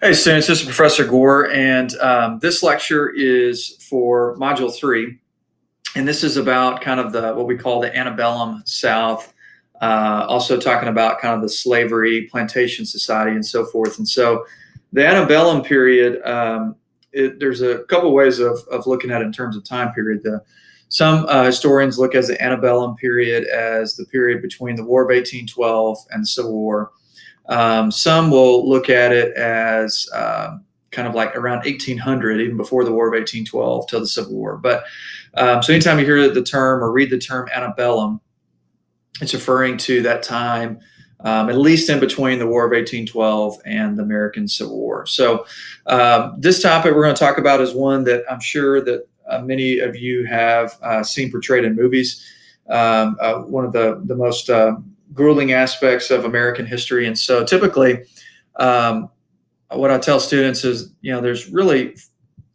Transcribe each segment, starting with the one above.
Hey students, this is Professor Gore, and this lecture is for Module 3, and this is about kind of what we call the antebellum South, also talking about kind of the slavery, plantation society, and so forth. And so the antebellum period, there's a couple ways of looking at it in terms of time period. Some historians look at the antebellum period as the period between the War of 1812 and the Civil War. Some will look at it as kind of like around 1800, even before the War of 1812 till the Civil War. But so anytime you hear the term or read the term antebellum, it's referring to that time, at least in between the War of 1812 and the American Civil War. So this topic we're going to talk about is one that I'm sure that many of you have seen portrayed in movies. One of the most grueling aspects of American history. And so typically what I tell students is, there's really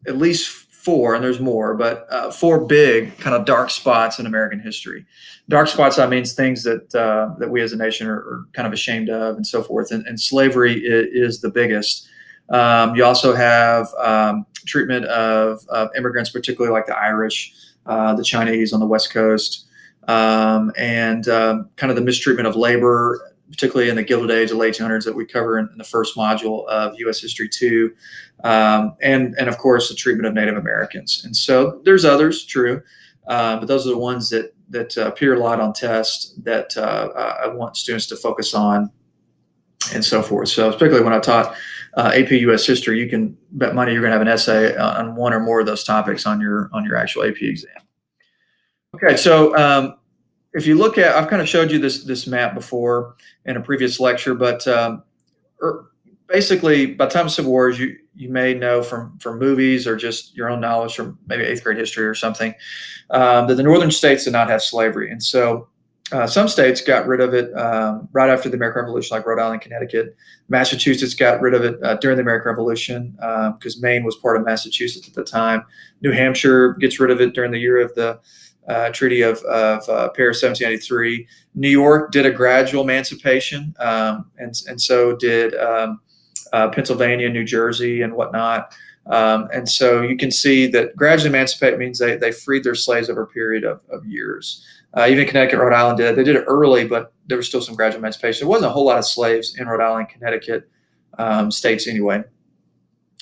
at least four, and there's more, but four big kind of dark spots in American history. Dark spots, that means things that we as a nation are kind of ashamed of and so forth. And slavery is the biggest. You also have treatment of immigrants, particularly like the Irish, the Chinese on the West Coast, and kind of the mistreatment of labor, particularly in the Gilded Age, the late 1800s, that we cover in the first module of U.S. History 2, and of course the treatment of Native Americans. And so there's others, true, but those are the ones that appear a lot on tests that I want students to focus on, and so forth. So particularly when I taught AP U.S. History, you can bet money you're going to have an essay on one or more of those topics on your actual AP exam. Okay, so if you look at, I've kind of showed you this map before in a previous lecture, but basically by the time of Civil War, you may know from movies or just your own knowledge from maybe 8th grade history or something, that the northern states did not have slavery. And so some states got rid of it right after the American Revolution, like Rhode Island, Connecticut. Massachusetts got rid of it during the American Revolution because Maine was part of Massachusetts at the time. New Hampshire gets rid of it during the year of the Treaty of Paris, 1793. New York did a gradual emancipation, and so did Pennsylvania, New Jersey, and whatnot. And so you can see that gradually emancipate means they freed their slaves over a period of years. Even Connecticut, Rhode Island did. They did it early, but there was still some gradual emancipation. There wasn't a whole lot of slaves in Rhode Island, Connecticut states anyway.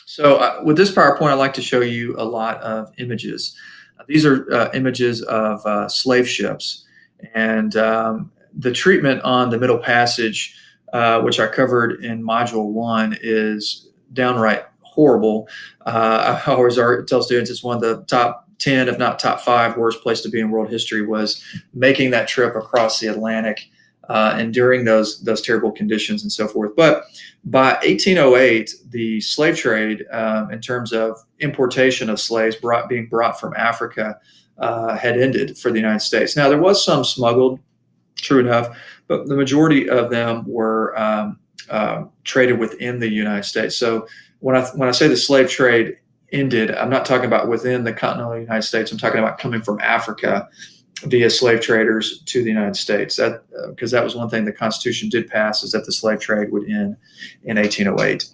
So with this PowerPoint, I'd like to show you a lot of images. These are images of slave ships, and the treatment on the Middle Passage, which I covered in Module 1, is downright horrible. I always tell students it's one of the top 10, if not top 5, worst place to be in world history, was making that trip across the Atlantic, enduring those terrible conditions and so forth. But by 1808, the slave trade, in terms of importation of slaves being brought from Africa, had ended for the United States. Now, there was some smuggled, true enough, but the majority of them were traded within the United States. So when I say the slave trade ended, I'm not talking about within the continental United States. I'm talking about coming from Africa via slave traders to the United States. Because that was one thing the Constitution did pass, is that the slave trade would end in 1808.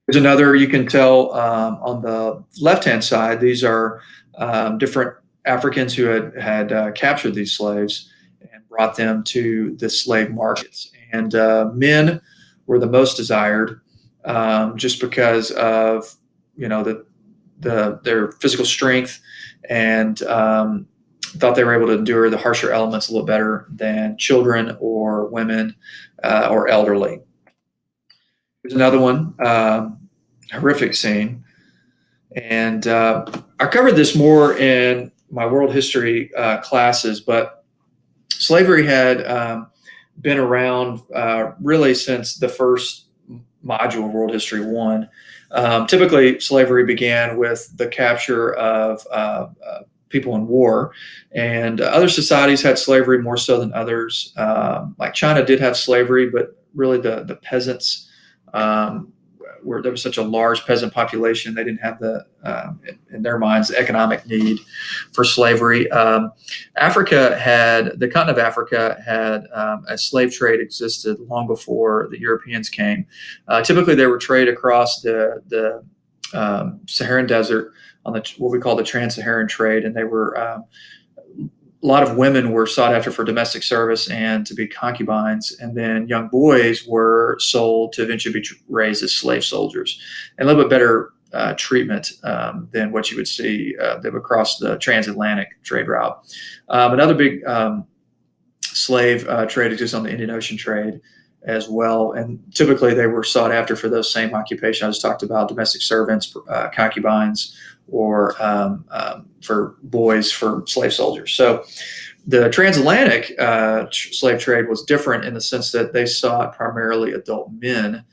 There's another, you can tell on the left-hand side, these are different Africans who had captured these slaves and brought them to the slave markets. And men were the most desired, just because of their physical strength, and thought they were able to endure the harsher elements a little better than children or women or elderly. Here's another one, horrific scene. And I covered this more in my world history classes, but slavery had been around really since the first module of World History 1. Typically, slavery began with the capture of people in war, and other societies had slavery more so than others. Like China did have slavery, but really the peasants where there was such a large peasant population, they didn't have in their minds, the economic need for slavery. The continent of Africa had a slave trade existed long before the Europeans came. Typically, they were traded across the Saharan desert on what we call the trans-Saharan trade, and they were a lot of women were sought after for domestic service and to be concubines, and then young boys were sold to eventually be raised as slave soldiers, and a little bit better treatment than what you would see that would cross the transatlantic trade route. Another big slave trade exists on the Indian Ocean trade as well, and typically they were sought after for those same occupations I just talked about: domestic servants, concubines, or for boys for slave soldiers. So the transatlantic slave trade was different in the sense that they sought primarily adult men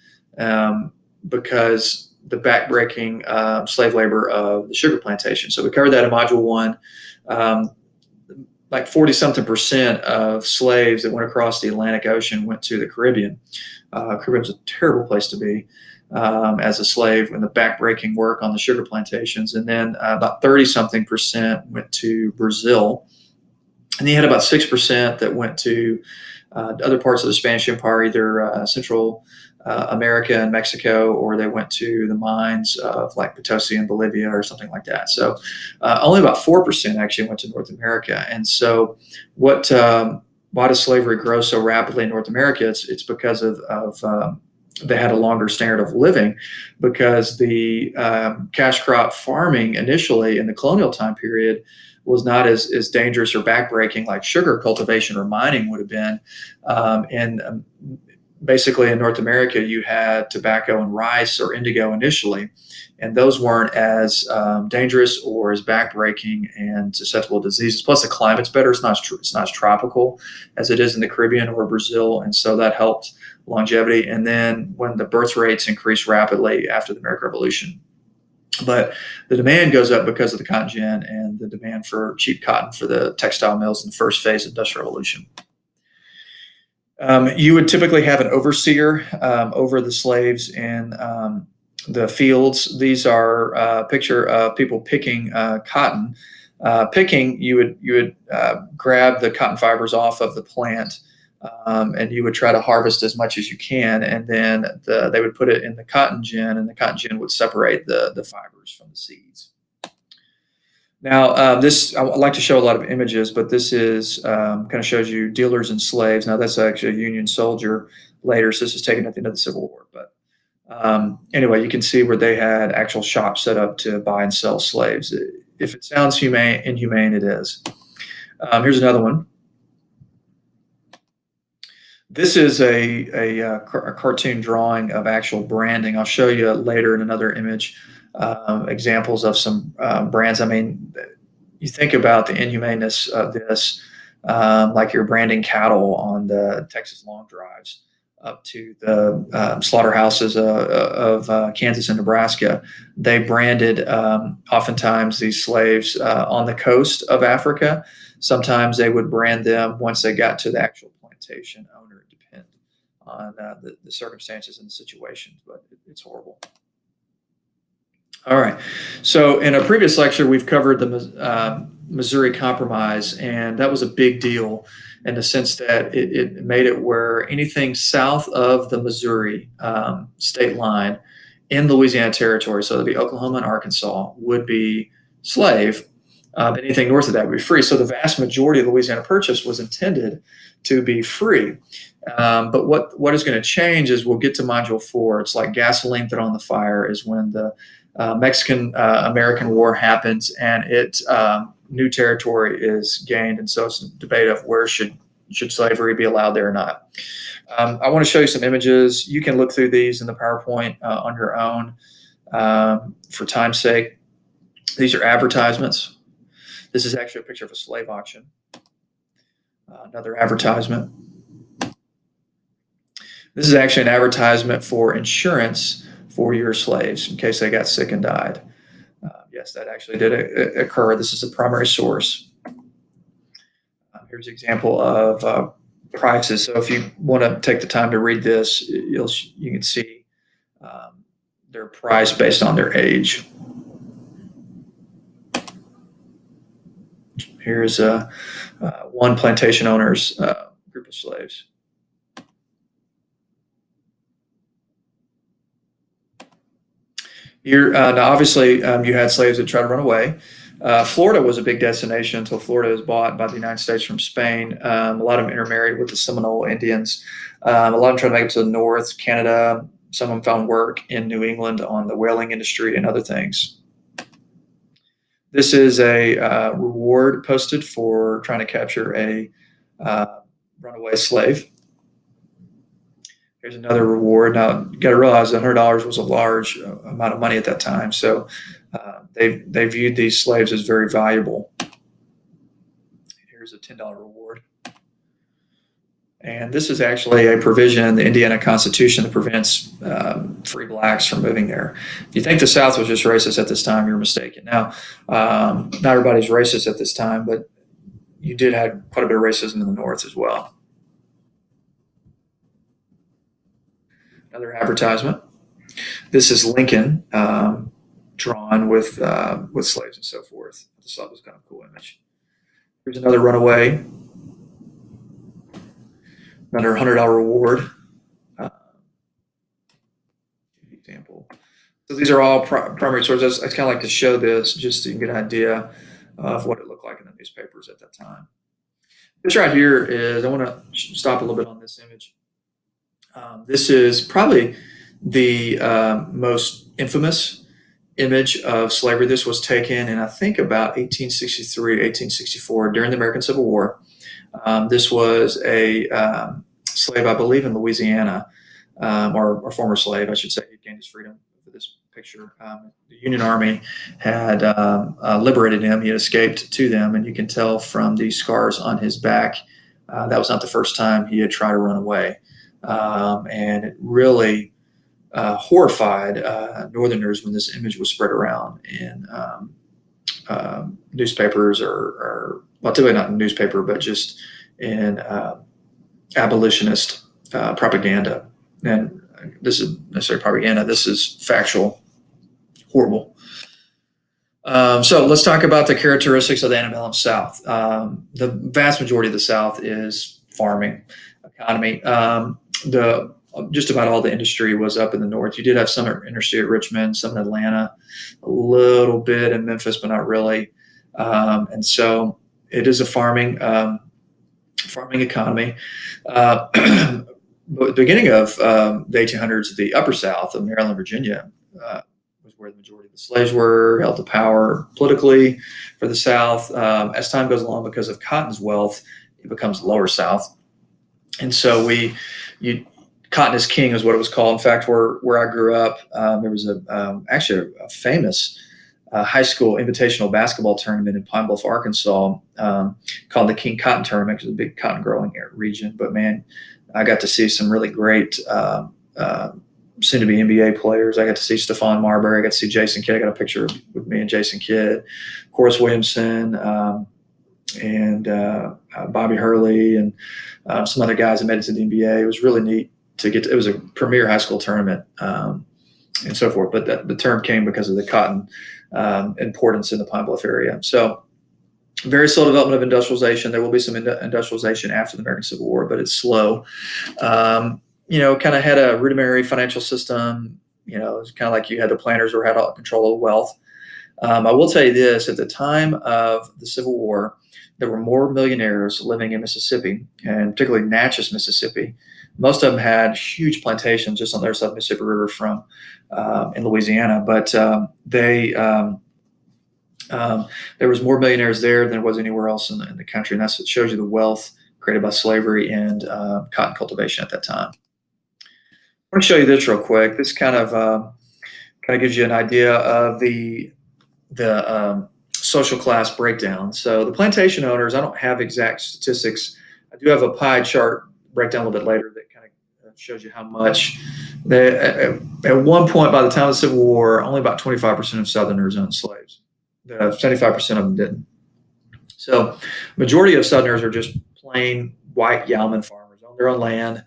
because the backbreaking slave labor of the sugar plantation. So we covered that in Module 1. Like 40-something% of slaves that went across the Atlantic Ocean went to the Caribbean. Caribbean was a terrible place to be as a slave in the backbreaking work on the sugar plantations. And then about 30-something% went to Brazil. And you had about 6% that went to other parts of the Spanish Empire, either Central America and Mexico, or they went to the mines of like Potosi and Bolivia or something like that. So only about 4% actually went to North America. And so why does slavery grow so rapidly in North America? It's because of they had a longer standard of living, because the cash crop farming initially in the colonial time period was not as dangerous or backbreaking like sugar cultivation or mining would have been. Basically in North America, you had tobacco and rice or indigo initially, and those weren't as dangerous or as backbreaking and susceptible to diseases. Plus, the climate's better. It's not as tropical as it is in the Caribbean or Brazil, and so that helped longevity. And then when the birth rates increased rapidly after the American Revolution. But the demand goes up because of the cotton gin and the demand for cheap cotton for the textile mills in the first phase of the Industrial Revolution. You would typically have an overseer over the slaves in the fields. These are a picture of people picking cotton. Picking, you would grab the cotton fibers off of the plant, and you would try to harvest as much as you can, and then they would put it in the cotton gin, and the cotton gin would separate the fibers from the seeds. Now, I like to show a lot of images, but this is kind of shows you dealers and slaves. Now, that's actually a Union soldier later, so this is taken at the end of the Civil War. But anyway, you can see where they had actual shops set up to buy and sell slaves. If it sounds inhumane, it is. Here's another one. This is a cartoon drawing of actual branding. I'll show you later in another image examples of some brands. I mean, you think about the inhumaneness of this, like you're branding cattle on the Texas long drives up to the slaughterhouses of Kansas and Nebraska. They branded oftentimes these slaves on the coast of Africa. Sometimes they would brand them once they got to the actual plantation owner. It depends on the circumstances and the situations, but it's horrible. All right. So in a previous lecture, we've covered the Missouri Compromise, and that was a big deal in the sense that it made it where anything south of the Missouri state line in Louisiana Territory, so that'd be Oklahoma and Arkansas, would be slave. Anything north of that would be free. So the vast majority of Louisiana Purchase was intended to be free. But what is going to change is we'll get to Module 4. It's like gasoline thrown on the fire is when the Mexican-American War happens, and new territory is gained, and so it's a debate of where should slavery be allowed there or not. I want to show you some images. You can look through these in the PowerPoint on your own for time's sake. These are advertisements. This is actually a picture of a slave auction. Another advertisement. This is actually an advertisement for insurance for your slaves in case they got sick and died. Yes, that actually did occur. This is a primary source. Here's an example of prices. So if you want to take the time to read this, you can see they're priced based on their age. Here's one plantation owner's group of slaves. Here, now obviously, you had slaves that tried to run away. Florida was a big destination until Florida was bought by the United States from Spain. A lot of them intermarried with the Seminole Indians. A lot of them tried to make it to the north, Canada. Some of them found work in New England on the whaling industry and other things. This is a reward posted for trying to capture a runaway slave. Here's another reward. Now, you got to realize $100 was a large amount of money at that time. So they viewed these slaves as very valuable. Here's a $10 reward. And this is actually a provision in the Indiana Constitution that prevents free blacks from moving there. If you think the South was just racist at this time, you're mistaken. Now, not everybody's racist at this time, but you did have quite a bit of racism in the North as well. Another advertisement. This is Lincoln drawn with slaves and so forth. I just thought it was kind of a cool image. Here's another runaway. Another $100 reward. Example. So these are all primary sources. I kind of like to show this just so you can get an idea of what it looked like in the newspapers at that time. This right here is, I want to stop a little bit on this image. This is probably the most infamous image of slavery. This was taken in, I think, about 1863, 1864 during the American Civil War. This was a slave, I believe, in Louisiana, or former slave, I should say. He gained his freedom for this picture. The Union Army had liberated him. He had escaped to them, and you can tell from the scars on his back that was not the first time he had tried to run away. And it really horrified Northerners when this image was spread around in newspapers or well, typically not in newspaper, but just in abolitionist propaganda. And this is necessarily propaganda. This is factual, horrible. So let's talk about the characteristics of the antebellum South. The vast majority of the South is farming economy. Just about all the industry was up in the north. You did have some industry at Richmond, some in Atlanta, a little bit in Memphis, but not really. And so it is a farming economy. But the beginning of the 1800s, the upper South of Maryland, Virginia, was where the majority of the slaves were, held the power politically for the South. As time goes along, because of cotton's wealth, it becomes the lower South. And so cotton is king is what it was called. In fact, where I grew up, there was actually a famous high school invitational basketball tournament in Pine Bluff, Arkansas, called the King Cotton Tournament, because it's a big cotton growing region. But man, I got to see some really great soon-to-be NBA players. I got to see Stephon Marbury. I got to see Jason Kidd. I got a picture with me and Jason Kidd, Horace Williamson, and Bobby Hurley, and some other guys that made it to the NBA. It was really neat to get to. It was a premier high school tournament and so forth. But the term came because of the cotton importance in the Pine Bluff area. So very slow development of industrialization. There will be some industrialization after the American Civil War, but it's slow. Kind of had a rudimentary financial system. It's kind of like you had the planters who had all control of wealth. I will tell you this: at the time of the Civil War, there were more millionaires living in Mississippi, and particularly Natchez, Mississippi. Most of them had huge plantations just on the other side of the Mississippi River from in Louisiana, but there was more millionaires there than there was anywhere else in the country, and that's what shows you the wealth created by slavery and cotton cultivation at that time. I want to show you this real quick. This kind of gives you an idea of the social class breakdown. So the plantation owners, I don't have exact statistics. I do have a pie chart breakdown a little bit later that kind of shows you how much. At one point, by the time of the Civil War, only about 25% of Southerners owned slaves. 75% of them didn't. So majority of Southerners are just plain white yeoman farmers, own their own land,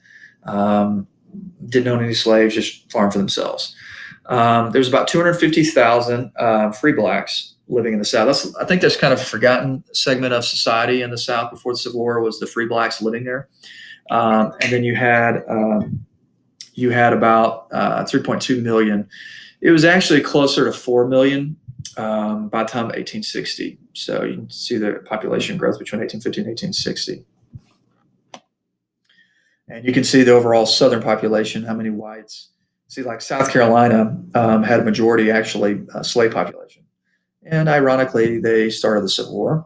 didn't own any slaves, just farm for themselves. There's about 250,000 free blacks living in the South. I think that's kind of a forgotten segment of society in the South before the Civil War was the free blacks living there. And then you had about 3.2 million. It was actually closer to 4 million by the time of 1860. So you can see the population growth between 1850 and 1860. And you can see the overall Southern population, how many whites. See, like South Carolina had a majority, actually, slave population. And ironically, they started the Civil War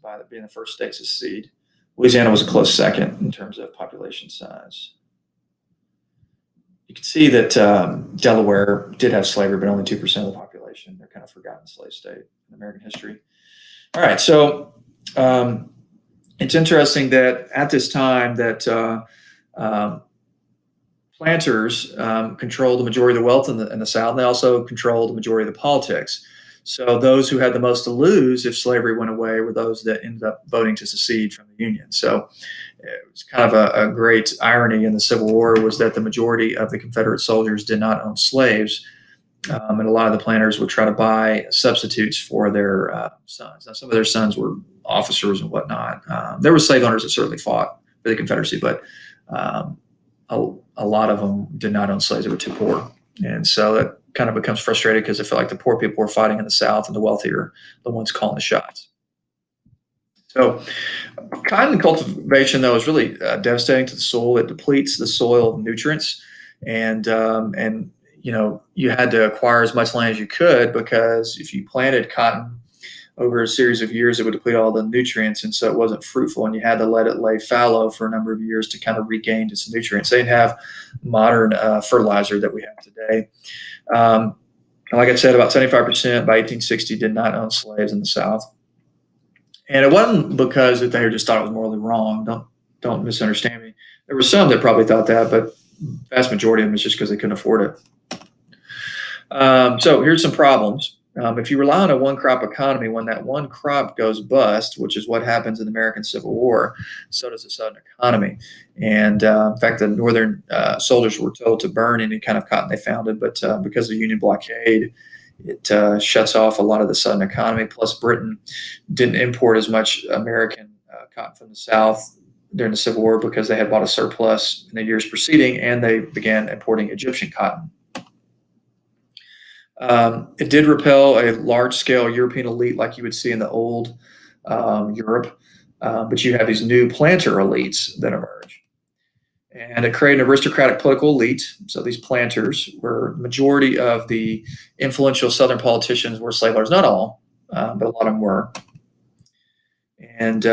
by being the first state to secede. Louisiana was a close second in terms of population size. You can see that Delaware did have slavery, but only 2% of the population. They're kind of forgotten slave state in American history. All right, so it's interesting that at this time that planters controlled the majority of the wealth in the South, and they also controlled the majority of the politics. So those who had the most to lose if slavery went away were those that ended up voting to secede from the Union. So it was kind of a great irony in the Civil War was that the majority of the Confederate soldiers did not own slaves, and a lot of the planters would try to buy substitutes for their sons. Now, some of their sons were officers and whatnot. There were slave owners that certainly fought for the Confederacy, but a lot of them did not own slaves. They were too poor. And so that kind of becomes frustrating because I feel like the poor people were fighting in the South and the wealthier, the ones calling the shots. So cotton cultivation, though, is really devastating to the soil. It depletes the soil of nutrients. And you know, you had to acquire as much land as you could because if you planted cotton over a series of years, it would deplete all the nutrients, and so it wasn't fruitful, and you had to let it lay fallow for a number of years to kind of regain its nutrients. They didn't have modern fertilizer that we have today. Like I said, about 75% by 1860 did not own slaves in the South. And it wasn't because that they just thought it was morally wrong. Don't misunderstand me. There were some that probably thought that, but the vast majority of them is just because they couldn't afford it. So here's some problems. If you rely on a one-crop economy, when that one crop goes bust, which is what happens in the American Civil War, so does the Southern economy. And in fact, the Northern soldiers were told to burn any kind of cotton they found, but because of the Union blockade, it shuts off a lot of the Southern economy. Plus, Britain didn't import as much American cotton from the South during the Civil War because they had bought a surplus in the years preceding, and they began importing Egyptian cotton. It did repel a large-scale European elite like you would see in the old Europe, but you have these new planter elites that emerge. And it created an aristocratic political elite. So these planters were majority of the influential Southern politicians were slave owners. Not all, but a lot of them were. And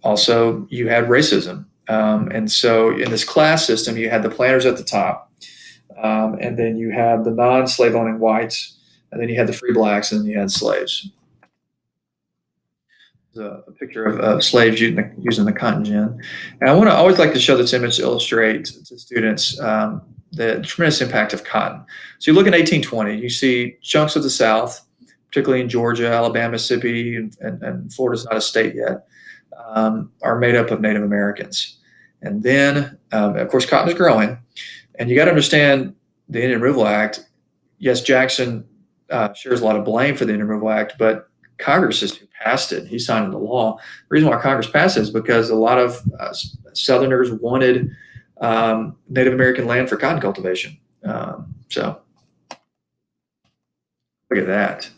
also you had racism. And so in this class system, you had the planters at the top. And then you had the non-slave owning whites, and then you had the free blacks, and then you had slaves. There's a picture of slaves using the cotton gin. And I always like to show this image to illustrate to students the tremendous impact of cotton. So you look in 1820, you see chunks of the South, particularly in Georgia, Alabama, Mississippi, and Florida's not a state yet, are made up of Native Americans. And then, of course, cotton is growing. And you got to understand the Indian Removal Act. Yes, Jackson shares a lot of blame for the Indian Removal Act, but Congress is who passed it. He signed the law. The reason why Congress passed it is because a lot of Southerners wanted Native American land for cotton cultivation. So look at that.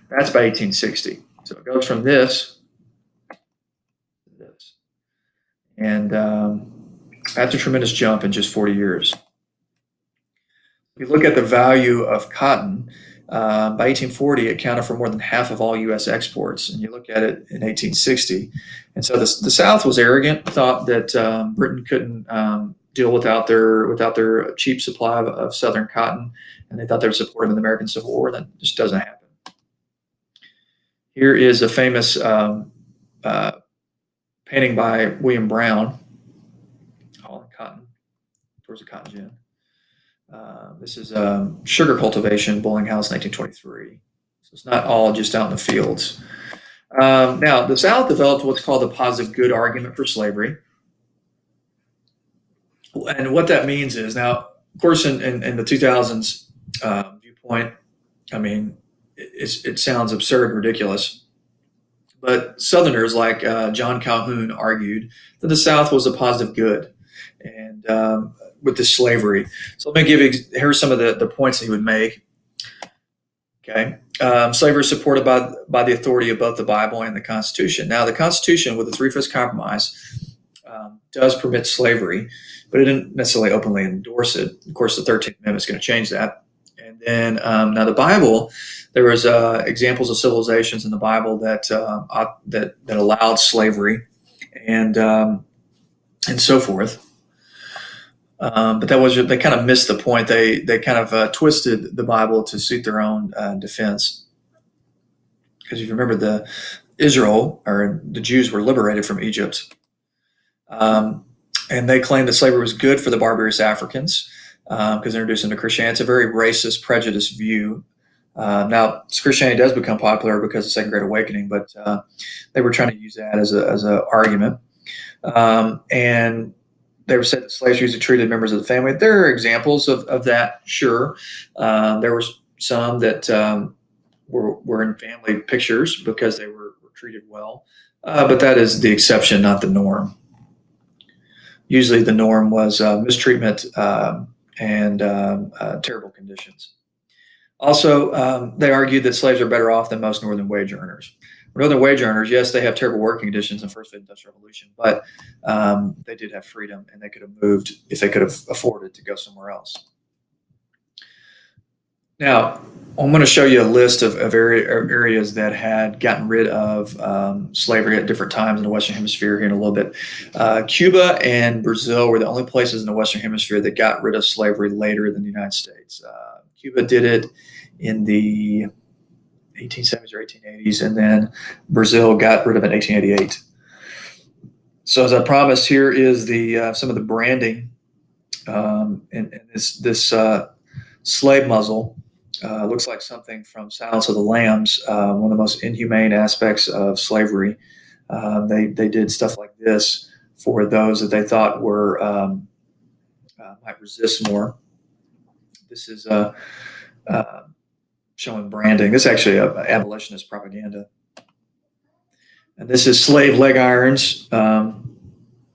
That's by 1860. So it goes from this to this. And that's a tremendous jump in just 40 years. If you look at the value of cotton, by 1840, it accounted for more than half of all U.S. exports. And you look at it in 1860. And so the South was arrogant, thought that Britain couldn't deal without their cheap supply of Southern cotton. And they thought they were supportive of the American Civil War. That just doesn't happen. Here is a famous painting by William Brown, hauling cotton towards a cotton gin. This is sugar cultivation, Bowling House, 1923. So it's not all just out in the fields. Now, the South developed what's called the positive good argument for slavery. And what that means is, now, of course, in the 2000s viewpoint point, I mean, it sounds absurd, ridiculous. But Southerners like John Calhoun argued that the South was a positive good, and with this slavery. So let me give you here's some of the points that he would make. Okay, slavery is supported by the authority of both the Bible and the Constitution. Now, the Constitution, with the Three-Fifths Compromise, does permit slavery, but it didn't necessarily openly endorse it. Of course, the 13th Amendment is going to change that. And then now the Bible, there was examples of civilizations in the Bible that allowed slavery, and so forth. But they kind of missed the point. They kind of twisted the Bible to suit their own defense. Because if you remember, Israel or the Jews were liberated from Egypt, and they claimed that slavery was good for the barbarous Africans because they introduced into Christianity. It's a very racist, prejudiced view. Now, Christianity does become popular because of the Second Great Awakening, but they were trying to use that as an argument. And they were said that slaves usually treated members of the family. There are examples of that, sure. There were some that were in family pictures because they were treated well, but that is the exception, not the norm. Usually the norm was mistreatment and terrible conditions. Also, they argued that slaves are better off than most northern wage earners. Northern wage earners, yes, they have terrible working conditions in the first industrial revolution, but they did have freedom, and they could have moved if they could have afforded to go somewhere else. Now, I'm going to show you a list of areas that had gotten rid of slavery at different times in the Western Hemisphere here in a little bit. Cuba and Brazil were the only places in the Western Hemisphere that got rid of slavery later than the United States. Cuba did it in the 1870s or 1880s, and then Brazil got rid of it in 1888. So as I promised, here is the some of the branding, and this slave muzzle looks like something from Silence of the Lambs, one of the most inhumane aspects of slavery. They did stuff like this for those that they thought were might resist more. This is showing branding. This is actually abolitionist propaganda. And this is slave leg irons,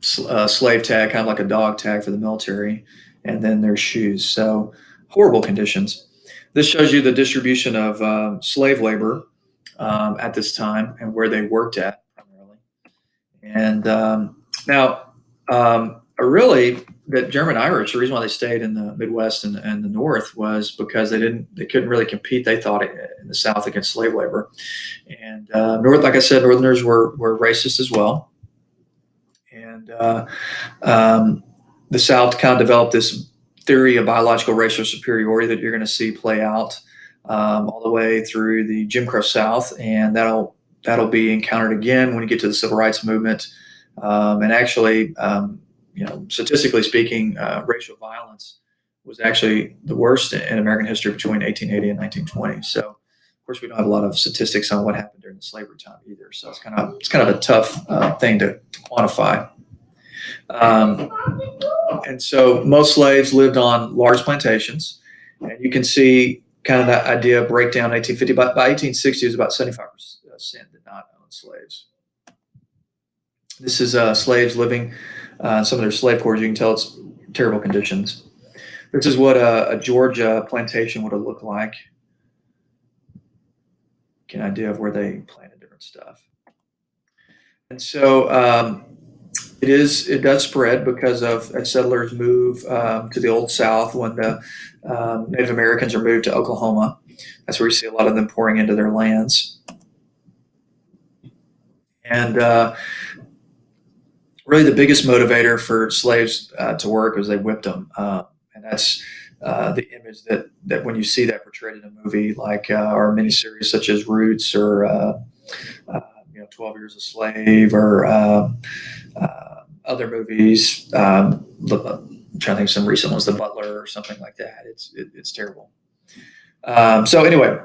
slave tag, kind of like a dog tag for the military, and then their shoes. So horrible conditions. This shows you the distribution of slave labor at this time and where they worked at primarily. And now, really, that German Irish, the reason why they stayed in the Midwest and the North was because they couldn't really compete, they thought, in the South against slave labor. And like I said, Northerners were racist as well. And the South kind of developed this theory of biological racial superiority that you're going to see play out all the way through the Jim Crow South, and that'll be encountered again when you get to the Civil Rights Movement. And actually, statistically speaking, racial violence was actually the worst in American history between 1880 and 1920. So, of course, we don't have a lot of statistics on what happened during the slavery time either. So it's kind of a tough thing to quantify. And so most slaves lived on large plantations, and you can see kind of that idea breakdown in 1850. By 1860, it was about 75% did not own slaves. This is slaves living some of their slave quarters. You can tell it's terrible conditions. This is what a Georgia plantation would have looked like. Get an idea of where they planted different stuff. And so it does spread because of settlers move to the Old South when the Native Americans are moved to Oklahoma. That's where you see a lot of them pouring into their lands. And really the biggest motivator for slaves to work was they whipped them. And that's the image that when you see that portrayed in a movie like or a miniseries such as Roots or 12 Years a Slave or other movies. I'm trying to think of some recent ones, The Butler or something like that. It's terrible. So anyway,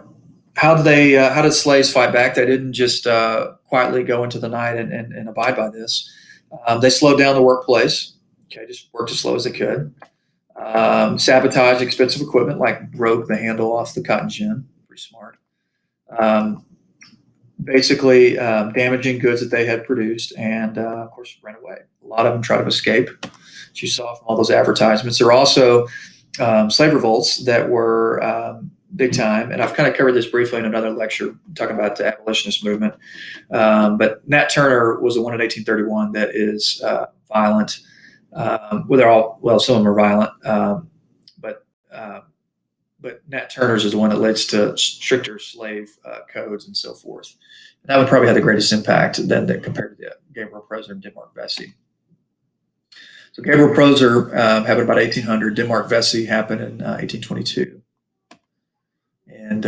how did slaves fight back? They didn't just quietly go into the night and abide by this. They slowed down the workplace. Okay, just worked as slow as they could. sabotage expensive equipment, like broke the handle off the cotton gin. Pretty smart. Um, Basically damaging goods that they had produced, and of course ran away. A lot of them tried to escape, as you saw from all those advertisements. There were also slave revolts that were big time, and I've kind of covered this briefly in another lecture talking about the abolitionist movement. But Nat Turner was the one in 1831 that is violent. Well, they're all, well, some of them are violent, but but Nat Turner's is the one that leads to stricter slave codes and so forth. And that would probably have the greatest impact than compared to Gabriel Prosser and Denmark Vesey. So Gabriel Prosser happened about 1800. Denmark Vesey happened in 1822. And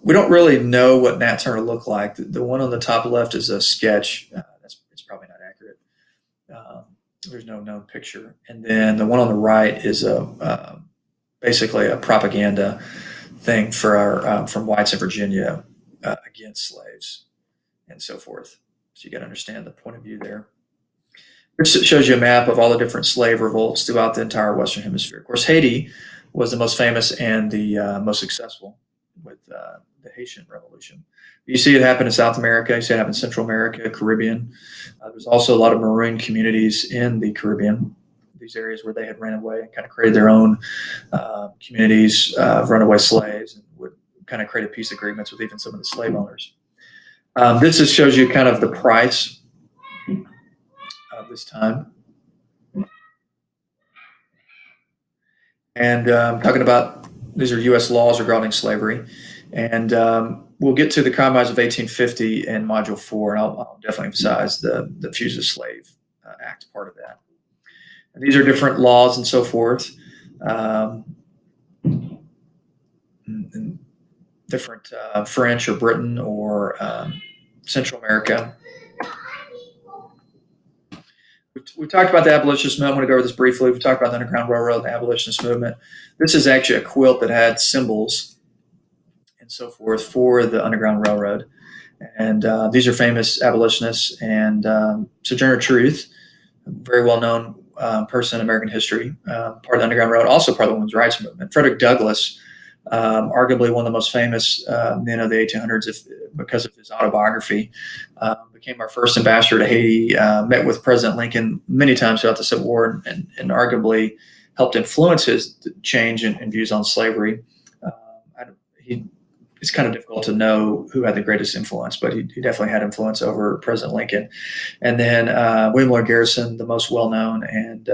we don't really know what Nat Turner looked like. The one on the top left is a sketch. It's probably not accurate. There's no known picture. And then the one on the right is basically a propaganda thing for our from whites in Virginia against slaves and so forth. So you got to understand the point of view there. This shows you a map of all the different slave revolts throughout the entire Western Hemisphere. Of course, Haiti was the most famous and the most successful with the Haitian Revolution. You see it happen in South America. You see it happen in Central America, Caribbean. There's also a lot of maroon communities in the Caribbean, these areas where they had ran away and kind of created their own communities of runaway slaves, and would kind of create peace agreements with even some of the slave owners. This just shows you kind of the price of this time. And talking about, these are U.S. laws regarding slavery. And we'll get to the Compromise of 1850 in Module 4, and I'll definitely emphasize the Fugitive Slave Act part of that. And these are different laws and so forth. In different French or Britain or Central America. We talked about the abolitionist movement. I'm going to go over this briefly. We talked about the Underground Railroad and the abolitionist movement. This is actually a quilt that had symbols and so forth for the Underground Railroad. And these are famous abolitionists. And Sojourner Truth, a very well-known person in American history, part of the Underground Railroad, also part of the women's rights movement. Frederick Douglass, arguably one of the most famous men of the 1800s because of his autobiography, became our first ambassador to Haiti, met with President Lincoln many times throughout the Civil War, and arguably helped influence his change in views on slavery. It's kind of difficult to know who had the greatest influence, but he definitely had influence over President Lincoln. And then William Lloyd Garrison, the most well-known and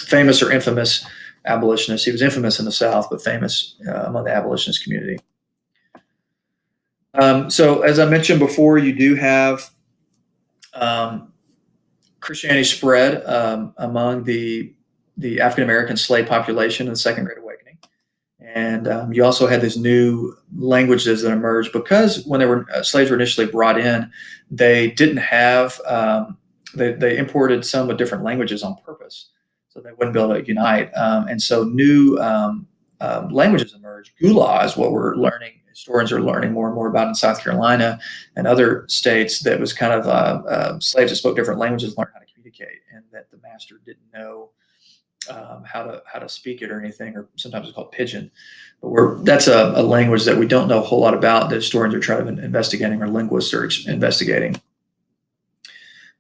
famous or infamous abolitionist. He was infamous in the South, but famous among the abolitionist community. So as I mentioned before, you do have Christianity spread among the African-American slave population in the Second Great Awakening. And you also had these new languages that emerged because when slaves were initially brought in, they didn't have, they imported some with different languages on purpose, so they wouldn't be able to unite. And so new languages emerged. Gula is what we're learning. Historians are learning more and more about in South Carolina and other states, that was kind of slaves that spoke different languages learned how to communicate, and that the master didn't know how to speak it or anything, or sometimes it's called pidgin. But that's a language that we don't know a whole lot about, that historians are trying to investigating, or linguists are investigating.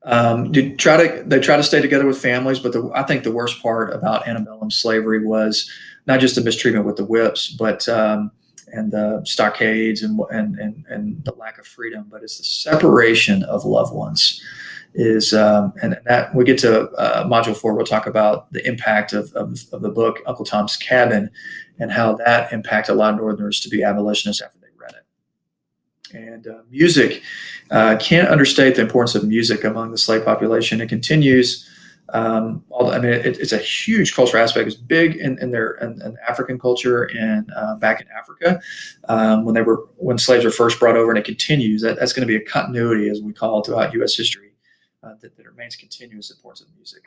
They try to stay together with families, but I think the worst part about antebellum slavery was not just the mistreatment with the whips, but and the stockades and the lack of freedom, but it's the separation of loved ones. And that we get to Module 4, we'll talk about the impact of the book Uncle Tom's Cabin, and how that impacted a lot of Northerners to be abolitionists after they read it. And music, can't understate the importance of music among the slave population. It continues. It's a huge cultural aspect. It's big in African culture and back in Africa when slaves were first brought over, and it continues. That's going to be a continuity, as we call it, throughout U.S. history. That remains continuous importance of music.